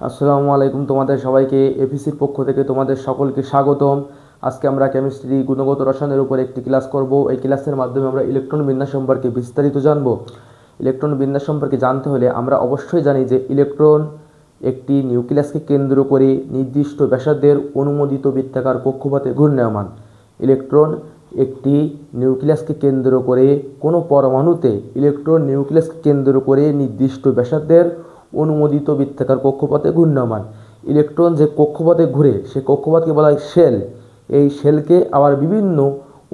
আসসালামু আলাইকুম, তোমাদের সবাইকে এপিসির পক্ষ থেকে তোমাদের সকলকে স্বাগতম। আজকে আমরা কেমিস্ট্রি গুণগত রসায়নের উপর একটি ক্লাস করব। এই ক্লাসের মাধ্যমে আমরা ইলেকট্রন বিন্যাস সম্পর্কে বিস্তারিত জানব। ইলেকট্রন বিন্যাস সম্পর্কে জানতে হলে আমরা অবশ্যই জানি যে ইলেকট্রন একটি নিউক্লিয়াসকে কেন্দ্র করে নির্দিষ্ট ব্যাসার্ধের অনুমোদিত বৃত্তাকার কক্ষপথে ঘূর্ণায়মান। ইলেকট্রন একটি নিউক্লিয়াসকে কেন্দ্র করে কোনো পরমাণুতে ইলেকট্রন নিউক্লিয়াসকে কেন্দ্র করে নির্দিষ্ট ব্যাসার্ধের অনুমোদিত বৃত্তাকার কক্ষপথে ঘূর্ণায়মান। ইলেকট্রন যে কক্ষপথে ঘুরে সে কক্ষপথকে বলা হয় শেল। এই শেলকে আবার বিভিন্ন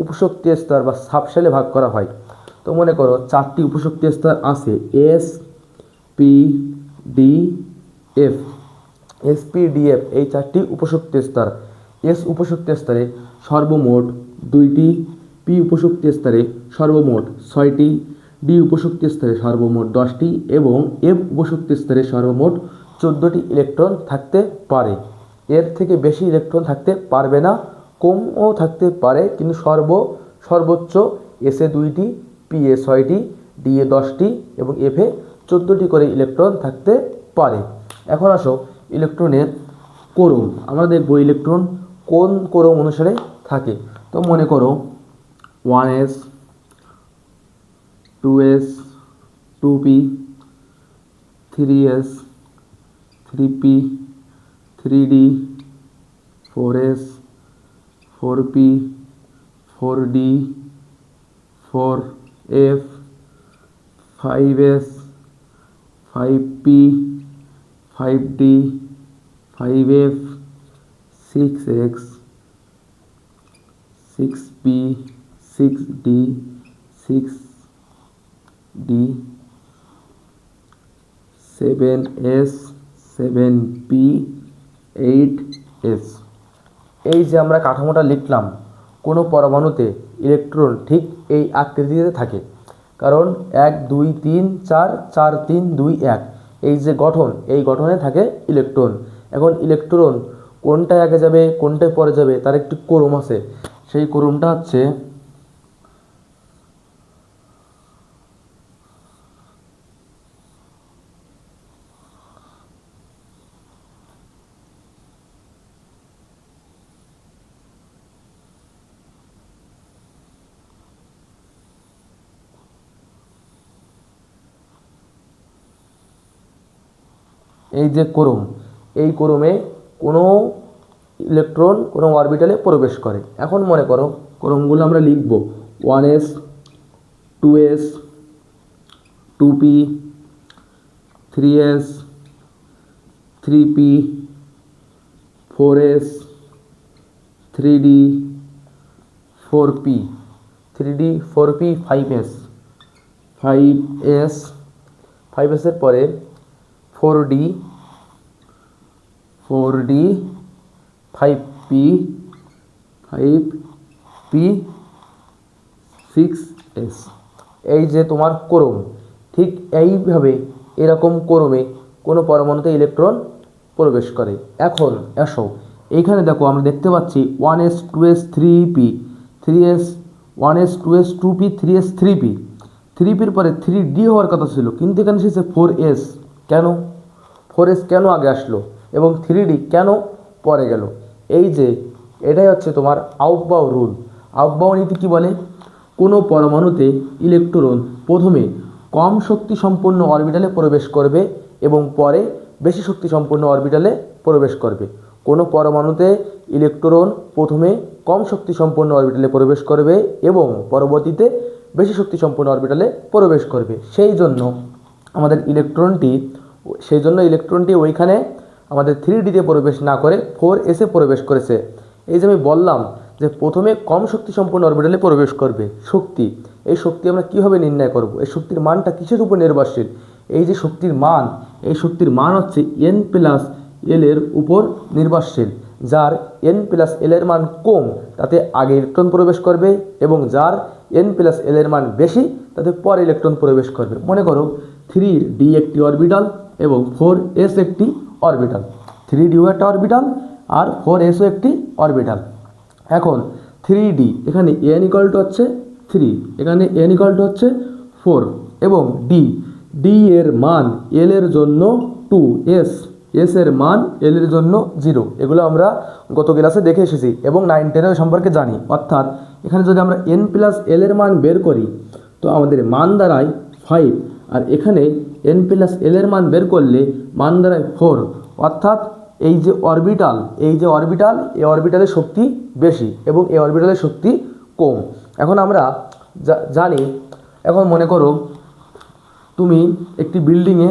উপশক্তি স্তর বা সাবশেলে ভাগ করা হয়। তো মনে করো চারটি উপশক্তি স্তর আছে, S, P, D, F. S, P, D, F এই চারটি উপশক্তি স্তর। এস উপশক্তি স্তরে সর্বমোট 2টি, পি উপশক্তি স্তরে সর্বমোট 6টি, ডি উপশক্তি স্তরে সর্বমোট 10টি এবং এফ উপশক্তি স্তরে সর্বমোট 14টি ইলেকট্রন থাকতে পারে। এর থেকে বেশি ইলেকট্রন থাকতে পারবে না, কমও থাকতে পারে, কিন্তু সর্বোচ্চ এসে 2টি, পি এ 6টি, ডি এ 10টি এবং এফ এ 14টি করে ইলেকট্রন থাকতে পারে। এখন আসো ইলেকট্রনের ক্রম আমরা দেখব, ইলেকট্রন কোন ক্রম অনুসারে থাকে। তো মনে করো 1s, 2s, 2p, 3s, 3p, 3d, 4s, 4p, 4d, 4f, 5s, 5p, 5d, 5f, 6x, 6p, 6d, 6d, 7s, 7p, 8s। এই যে আমরা কাঠামোটা লিখলাম, কোনো পরমাণুতে ইলেকট্রন ঠিক এই আকৃতিতে থাকে, কারণ 1 2 3 4 4 3 2 1 এই যে গঠন, এই গঠনে থাকে ইলেকট্রন। এখন ইলেকট্রন কোনটা আগে যাবে কোনটায় পরে যাবে তার একটি ক্রম আছে। সেই ক্রমটা হচ্ছে এই যে ক্রম, এই ক্রমে কোনো ইলেকট্রন কোনো অরবিটালে প্রবেশ করে। এখন মনে করো ক্রমগুলো আমরা লিখব, 1s, 2s, 2p, 3s, 3p, 4s, 3d, 4p, 3d, 4p, 5s, 5s, 5s এর পরে 4d, 4d, 5p, 5p, 6s। এই যে তোমার ক্রম, ঠিক এইভাবে এরকম ক্রমে কোনো পরমাণুতে ইলেকট্রন প্রবেশ করে। এখন আসো এইখানে দেখো, আমরা দেখতে পাচ্ছি 1s, 2s, 3p, 3s, 1s, 2s, 2p, 3s, 3p। 3pর পরে 3d হওয়ার কথা ছিল, কিন্তু এখানে এসেছে 4s। কেন 4s কেন আগে আসলো এবং 3d কেন পরে গেল? এই যে এটাই হচ্ছে তোমার আউফবাউ রুল। আউফবাউ নীতি কী বলে? কোনো পরমাণুতে ইলেকট্রন প্রথমে কম শক্তি সম্পন্ন অরবিটালে প্রবেশ করবে এবং পরে বেশি শক্তি সম্পন্ন অরবিটালে প্রবেশ করবে। কোনো পরমাণুতে ইলেকট্রন প্রথমে কম শক্তি সম্পন্ন অরবিটালে প্রবেশ করবে এবং পরবর্তীতে বেশি শক্তি সম্পন্ন অরবিটালে প্রবেশ করবে। সেই জন্য ইলেকট্রনটি ওইখানে আমাদের 3dতে প্রবেশ না করে 4sে প্রবেশ করেছে। এই যে আমি বললাম যে প্রথমে কম শক্তি সম্পন্ন অরবিটালে প্রবেশ করবে। এই শক্তি আমরা কীভাবে নির্ণয় করব? এই শক্তির মানটা কিসের উপর নির্ভরশীল? এই যে শক্তির মান, এই শক্তির মান হচ্ছে n প্লাস l এর উপর নির্ভরশীল। যার n প্লাস l এর মান কম তাতে আগে ইলেকট্রন প্রবেশ করবে এবং যার n প্লাস l এর মান বেশি তাতে পরে ইলেকট্রন প্রবেশ করবে। মনে করো 3d একটি অরবিটাল এবং 4s একটি অরবিটাল। 3d একটা অরবিটাল আর 4s একটি অরবিটাল। এখন 3d এখানে n ইকুয়াল টু হচ্ছে 3, এখানে n ইকুয়াল টু হচ্ছে 4 এবং d এর মান l এর জন্য 2, s এস এর মান এল এর জন্য 0। এগুলো আমরা গত ক্লাসে দেখে এসেছি এবং 9, 10 সম্পর্কে জানি। অর্থাৎ এখানে যদি আমরা n প্লাস এল এর মান বের করি তো আমাদের মান দাঁড়ায় 5, আর এখানে n প্লাস এল এর মান বের করলে মান দাঁড়ায় 4। অর্থাৎ এই যে অরবিটাল এই অরবিটালের শক্তি বেশি এবং এই অরবিটালের শক্তি কম। এখন আমরা জানি, এখন মনে করো তুমি একটি বিল্ডিংয়ে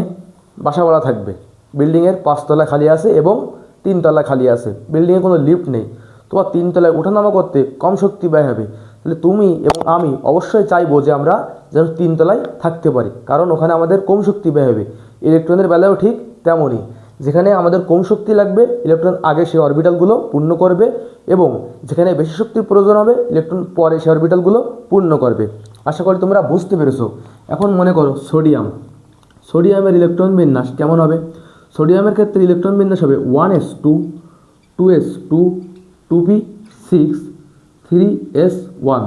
বাসা ভাড়া থাকবে। বিল্ডিংয়ের 5 তলা খালি আছে এবং 3 তলা খালি আছে। বিল্ডিংয়ে কোনো লিফট নেই। তোমার 3 তলায় ওঠানামা করতে কম শক্তি ব্যয় হবে। তাহলে তুমি এবং আমি অবশ্যই চাইবো যে আমরা যেন 3 তলায় থাকতে পারি, কারণ ওখানে আমাদের কম শক্তি ব্যয় হবে। ইলেকট্রনের বেলায়ও ঠিক তেমনই, যেখানে আমাদের কম শক্তি লাগবে ইলেকট্রন আগে সেই অরবিটালগুলো পূর্ণ করবে এবং যেখানে বেশি শক্তির প্রয়োজন হবে ইলেকট্রন পরে সেই অরবিটালগুলো পূর্ণ করবে। আশা করি তোমরা বুঝতে পেরেছো। এখন মনে করো সোডিয়ামের ইলেকট্রন বিন্যাস কেমন হবে। সোডিয়ামের ক্ষেত্রে ইলেকট্রন বিন্যাস হবে 1s2 2s2 2p6 3s1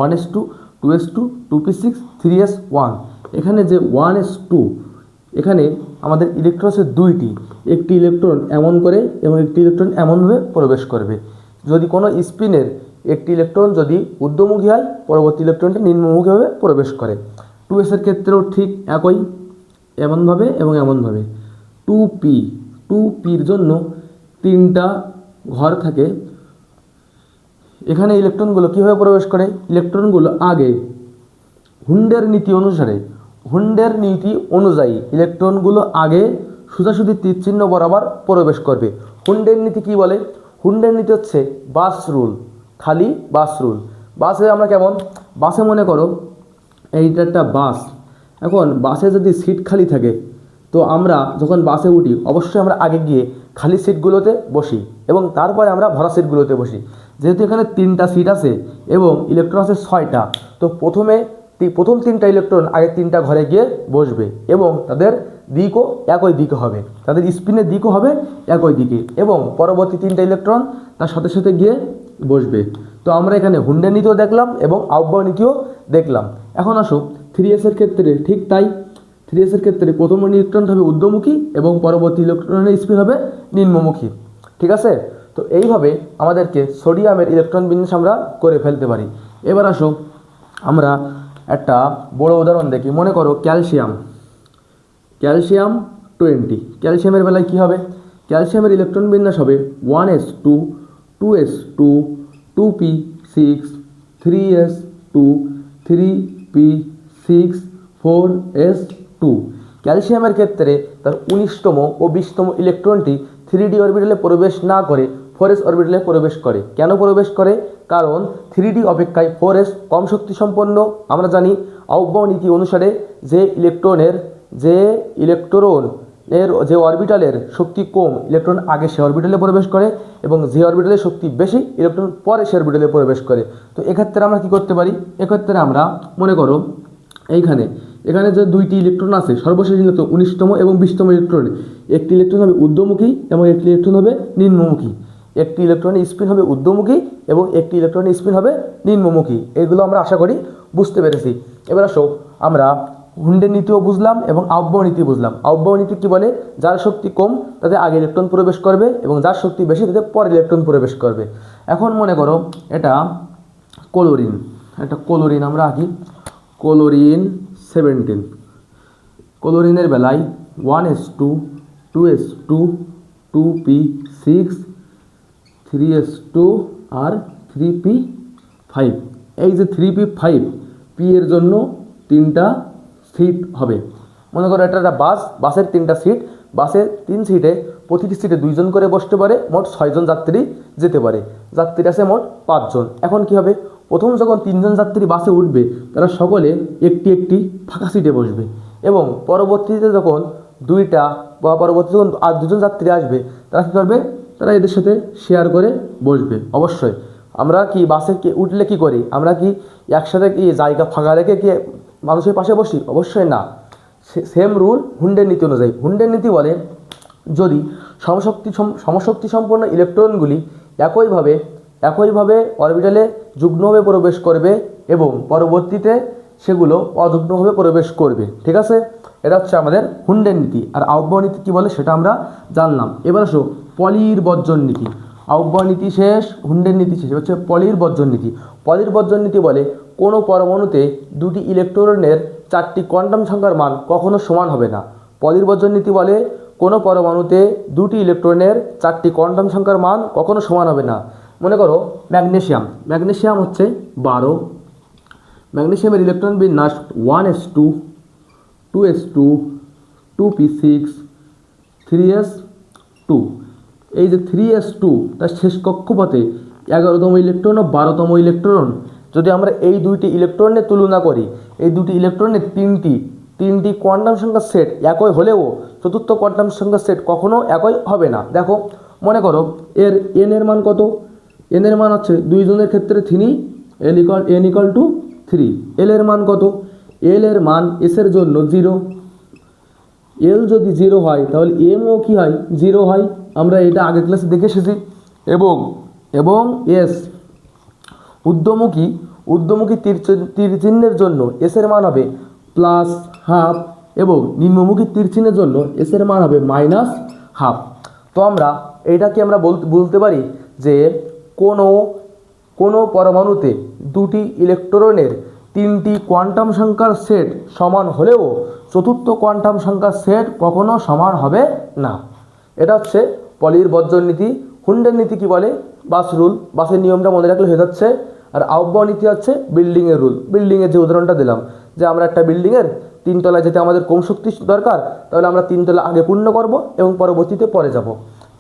1s2 2s2 2p6 3s1। এখানে যে 1s2, এখানে আমাদের ইলেকট্রন আছে 2টি। একটি ইলেকট্রন এমন করে এবং একটি ইলেকট্রন এমনভাবে প্রবেশ করবে। যদি কোনো স্পিনের একটি ইলেকট্রন যদি ঊর্ধ্বমুখী হয়, পরবর্তী ইলেকট্রনটি নিম্নমুখীভাবে প্রবেশ করে। 2s এর ক্ষেত্রেও ঠিক একই, এমনভাবে এবং এমনভাবে। 2pর জন্য 3টা ঘর থাকে। এখানে ইলেকট্রনগুলো কীভাবে প্রবেশ করে, ইলেকট্রনগুলো আগে হুন্ডের নীতি অনুযায়ী ইলেকট্রনগুলো আগে সোজাসুজি তীরচিহ্ন বরাবর প্রবেশ করবে। হুন্ডের নীতি কি বলে? হুন্ডের নীতি হচ্ছে বাস রুল, খালি বাস রুল। বাসে আমরা কেমন, বাসে মনে করো এইটা একটা বাস। এখন বাসে যদি সিট খালি থাকে তো আমরা যখন বাসে উঠি অবশ্যই আমরা আগে গিয়ে খালি সিটগুলোতে বসি এবং তারপরে আমরা ভরা সিটগুলোতে বসি। যেহেতু এখানে 3টা সিট আছে এবং ইলেকট্রন আছে 6টা, তো প্রথম 3টা ইলেকট্রন আগে 3টা ঘরে গিয়ে বসবে এবং তাদের দিকও একই দিকে হবে, তাদের স্পিনের দিকও হবে একই দিকে এবং পরবর্তী 3টা ইলেকট্রন তার সাথে সাথে গিয়ে বসবে। তো আমরা এখানে হুন্ডের নীতিও দেখলাম এবং আউটবাউন্ড নীতিও দেখলাম। এখন আসো 3s এর ক্ষেত্রে ঠিক তাই। 3s এর ক্ষেত্রে প্রথম ইলেকট্রন হবে ঊর্ধ্বমুখী এবং পরবর্তী ইলেকট্রনের স্পিন হবে নিম্নমুখী। ঠিক আছে? তো এইভাবে আমাদেরকে সোডিয়ামের ইলেকট্রন বিন্যাস আমরা করে ফেলতে পারি। এবার আসো আমরা একটা বড় উদাহরণ দেখি। মনে করো ক্যালসিয়াম 20। ক্যালসিয়ামের বেলায় কী হবে? ক্যালসিয়ামের ইলেকট্রন বিন্যাস হবে 1s2 2s2 2p6 3s2 3p6 4s2। ক্যালসিয়ামের ক্ষেত্রে তার 19তম ও 20তম ইলেকট্রনটি 3d অরবিটালে প্রবেশ না করে 4s অরবিটালে প্রবেশ করে। কেন প্রবেশ করে? কারণ 3d অপেক্ষায় 4s কম শক্তি সম্পন্ন। আমরা জানি আউটবাউন্ড নীতি অনুসারে যে ইলেকট্রনের যে অরবিটালের শক্তি কম ইলেকট্রন আগে সে অরবিটালে প্রবেশ করে এবং যে অরবিটালের শক্তি বেশি ইলেকট্রন পরে সে অরবিটালে প্রবেশ করে। তো এক্ষেত্রে আমরা কি করতে পারি? এক্ষেত্রে আমরা মনে করো এখানে যে 2টি ইলেকট্রন আছে, সর্বশেষ 19তম এবং 20তম ইলেকট্রন, একটি ইলেকট্রন হবে ঊর্ধ্বমুখী এবং একটি ইলেকট্রন হবে নিম্নমুখী। একটি ইলেকট্রনের স্পিন হবে ঊর্ধ্বমুখী এবং একটি ইলেকট্রনের স্পিন হবে নিম্নমুখী। এগুলো আমরা আশা করি বুঝতে পেরেছি। এবার আসো আমরা হুন্ডের নীতিও বুঝলাম এবং আউটবাউন্ড নীতি বুঝলাম। আউটবাউন্ড নীতি কী বলে? যার শক্তি কম তাদের আগে ইলেকট্রন প্রবেশ করবে এবং যার শক্তি বেশি তাদের পরে ইলেকট্রন প্রবেশ করবে। এখন মনে করো এটা ক্লোরিন আমরা আঁকি। ক্লোরিন 17। ক্লোরিনের বেলায় 1s2 2s2 2p6 3s2 আর 3p5। এই যে 3p5 পি এর জন্য 3টা সিট হবে। মনে করো এটা একটা বাসের 3টা সিট। বাসে 3 সিটে প্রতিটি সিটে 2 জন করে বসতে পারে, মোট 6 জন যাত্রী যেতে পারে। যাত্রী আছে মোট 5 জন। এখন কি হবে? প্রথম যখন 3 জন যাত্রী বাসে উঠবে তারা সকলে একটি ফাঁকা সিটে বসবে এবং পরবর্তীতে যখন আর 2 জন যাত্রী আসবে তারা কী করবে? তারা এদের সাথে শেয়ার করে বসবে। অবশ্যই আমরা কি বাসে উঠলে কি করি? আমরা কি একসাথে কি জায়গা ফাঁকা রেখে কি মানুষের পাশে বসি? অবশ্যই না। সেম রুল হুন্ডের নীতি অনুযায়ী। হুন্ডের নীতি বলে যদি সমশক্তি সম্পন্ন ইলেকট্রনগুলি একইভাবে অরবিটালে যুগ্মভাবে প্রবেশ করবে এবং পরবর্তীতে সেগুলো অযুগ্মভাবে প্রবেশ করবে। ঠিক আছে, এটা হচ্ছে আমাদের হুন্ডের নীতি। আর আহ্বায়ক নীতি কী বলে সেটা আমরা জানলাম। এবার আসো পলির বর্জন নীতি। আহ্বায়ক নীতি শেষ, হুন্ডের নীতি শেষ, হচ্ছে পলির বর্জন নীতি। পলির বর্জন নীতি বলে কোনো পরমাণুতে দুটি ইলেকট্রনের 4টি কোয়ান্টাম সংখ্যার মান কখনো সমান হবে না। পলির বর্জন নীতি বলে কোনো পরমাণুতে দুটি ইলেকট্রনের 4টি কোয়ান্টাম সংখ্যার মান কখনো সমান হবে না। মনে করো ম্যাগনেসিয়াম, ম্যাগনেসিয়াম হচ্ছে 12, ম্যাগনেসিয়ামের ইলেকট্রন বিন্যাস 1s2, 2s2, 2p6, 3s2। এই যে 3s2 তার শেষ কক্ষপথে 11তম ইলেকট্রন ও 12তম ইলেকট্রন, যদি আমরা এই দুইটি ইলেকট্রনের তুলনা করি, এই দুটি ইলেকট্রনের তিনটি কোয়ান্টাম সংখ্যার সেট একই হলেও চতুর্থ কোয়ান্টাম সংখ্যার সেট কখনো একই হবে না। দেখো মনে করো এর এন এর মান কত, এন এর মান হচ্ছে দুইজনের ক্ষেত্রে 3, n = 3। এল এর মান কত, এল এর মান এস এর জন্য 0। এল যদি 0 হয় তাহলে এমও কি হয়, 0 হয়। আমরা এটা আগের ক্লাসে দেখে এসেছি। এবং এস ঊর্ধ্বমুখী তীর চিহ্নের জন্য এস এর মান হবে +½ এবং নিম্নমুখী তীর চিহ্নের জন্য এস এর মান হবে -½ তো আমরা এইটাকে আমরা বলতে পারি যে কোনো পরমাণুতে দুটি ইলেকট্রনের 3টি কোয়ান্টাম সংখ্যার সেট সমান হলেও চতুর্থ কোয়ান্টাম সংখ্যার সেট কখনো সমান হবে না। এটা হচ্ছে পলির বর্জন নীতি। হুন্ডের নীতি কি বলে, বাস রুল, বাসের নিয়মটা মনে রাখলে হয়ে যাচ্ছে। আর আহ্বায়ক নীতি হচ্ছে বিল্ডিংয়ের রুল। বিল্ডিংয়ের যে উদাহরণটা দিলাম, যে আমরা একটা বিল্ডিংয়ের 3 তলায় যেতে আমাদের কম শক্তি দরকার, তাহলে আমরা 3 তলা আগে পূর্ণ করব এবং পরবর্তীতে পরে যাব।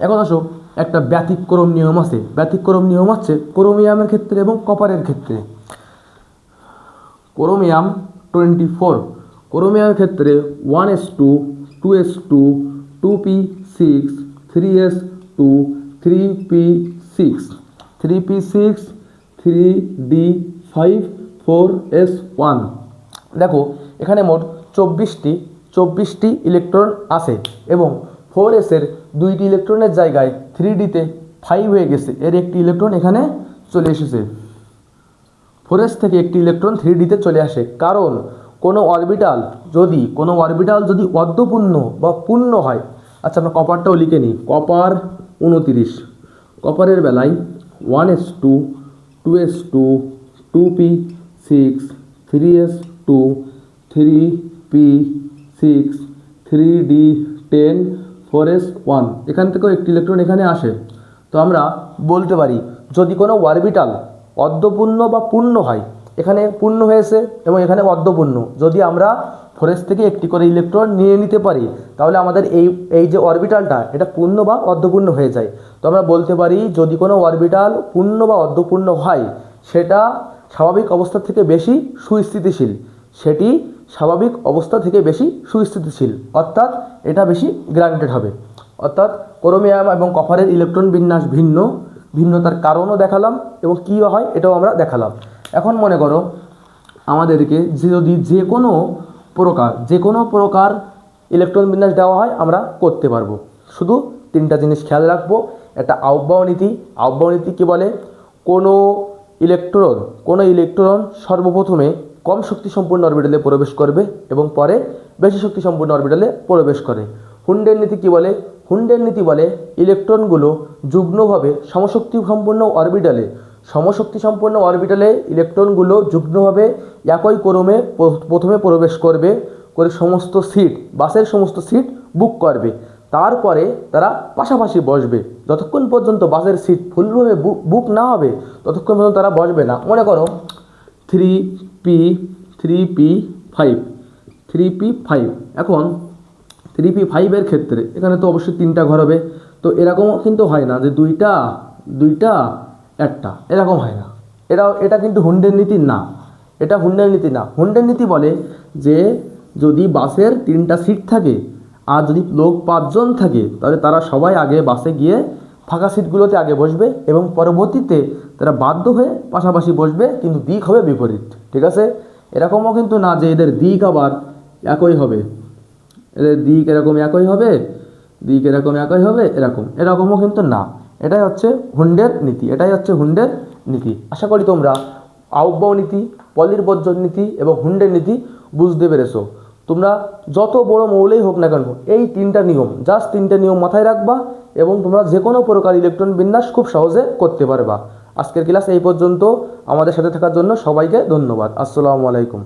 এখন আসো একটা ব্যতিক্রম নিয়ম আছে। ব্যতিক্রম নিয়ম হচ্ছে ক্রোমিয়ামের ক্ষেত্রে এবং কপারের ক্ষেত্রে। ক্রোমিয়াম 24, ক্রোমিয়ামের ক্ষেত্রে 1s2, 2s2, 2p6, 3s2, 3p6, 3p6, 3d5, 4s1। দেখো এখানে মোট 24টি ইলেকট্রন আছে এবং 4s এর 2টি ইলেকট্রনের জায়গায় 3dতে 5 হয়ে গেছে। এর একটি ইলেকট্রন এখানে চলে এসেছে, 4s থেকে একটি ইলেকট্রন 3dতে চলে আসে। কারণ কোনো অরবিটাল যদি অর্ধপূর্ণ বা পূর্ণ হয়। আচ্ছা আমরা কপারটাও লিখে নিই। কপার 29, কপারের বেলায় 1s2, 2s2, 2p6, 3s2, 3p6, 3d10, 4s1। এখান থেকেও একটি ইলেকট্রন এখানে আসে। তো আমরা বলতে পারি যদি কোনো অরবিটাল অর্ধপূর্ণ বা পূর্ণ হয়, এখানে পূর্ণ হয়েছে এবং এখানে অর্ধপূর্ণ, যদি আমরা 4s থেকে একটি করে ইলেকট্রন নিয়ে নিতে পারি, তাহলে আমাদের এই যে অরবিটালটা এটা পূর্ণ বা অর্ধপূর্ণ হয়ে যায়। তো আমরা বলতে পারি যদি কোনো অরবিটাল পূর্ণ বা অর্ধপূর্ণ হয়, সেটা স্বাভাবিক অবস্থা থেকে বেশি সুস্থিতিশীল, অর্থাৎ এটা বেশি গ্রান্টেড হবে। অর্থাৎ ক্রোমিয়াম এবং কপারের ইলেকট্রন বিন্যাস ভিন্নতার কারণও দেখালাম এবং কী হয় এটাও আমরা দেখালাম। এখন মনে করো আমাদেরকে যদি যে কোনো প্রকার ইলেকট্রন বিন্যাস দেওয়া হয় আমরা করতে পারবো। শুধু 3টা জিনিস খেয়াল রাখবো। একটা আহ্বায়ক নীতি কী বলে, কোনো ইলেকট্রন সর্বপ্রথমে কম শক্তি সম্পন্ন অরবিটালে প্রবেশ করবে এবং পরে বেশি শক্তি সম্পন্ন অরবিটালে প্রবেশ করে। হুন্ডের নীতি কী বলে, হুন্ডের নীতি বলে ইলেকট্রনগুলো যুগ্মভাবে সমশক্তি সম্পন্ন অরবিটালে ইলেকট্রনগুলো যুগ্মভাবে একই ক্রমে প্রথমে প্রবেশ করে বাসের সমস্ত সিট বুক করবে। তারপরে তারা পাশাপাশি বসবে। যতক্ষণ পর্যন্ত বাসের সিট ফুলভাবে বুক না হবে ততক্ষণ পর্যন্ত তারা বসবে না। মনে করো 3p5। এখন 3p5 এর ক্ষেত্রে এখানে তো অবশ্যই 3টা ঘর হবে। তো এরকমও কিন্তু হয় না যে দুইটা একটা, এরকম হয় না। এটা কিন্তু হুন্ডের নীতি না। হুন্ডের নীতি বলে যে যদি বাসের 3টা সিট থাকে আর যদি লোক 5 জন থাকে, তাহলে তারা সবাই আগে বাসে গিয়ে ফাঁকা সিটগুলোতে আগে বসবে এবং পরবর্তীতে তারা বাধ্য হয়ে পাশাপাশি বসবে, কিন্তু দিক হবে বিপরীত। ঠিক আছে, এরকমও কিন্তু না যে এদের দিক আবার একই হবে, এদের দিক এরকম একই হবে, এরকমও কিন্তু না। এটাই হচ্ছে হুন্ডের নীতি। আশা করি তোমরা আউবাউ নীতি, পলির বর্জন নীতি এবং হুন্ডের নীতি বুঝতে পেরেছো। তোমরা যত বড় মৌলেই হোক না কেন এই তিনটা নিয়ম, জাস্ট তিনটা নিয়ম মাথায় রাখবা এবং তোমরা যে কোনো প্রকার ইলেকট্রন বিন্যাস খুব সহজে করতে পারবা। আজকের ক্লাস এই পর্যন্ত। আমাদের সাথে থাকার জন্য সবাইকে ধন্যবাদ। আসসালামু আলাইকুম।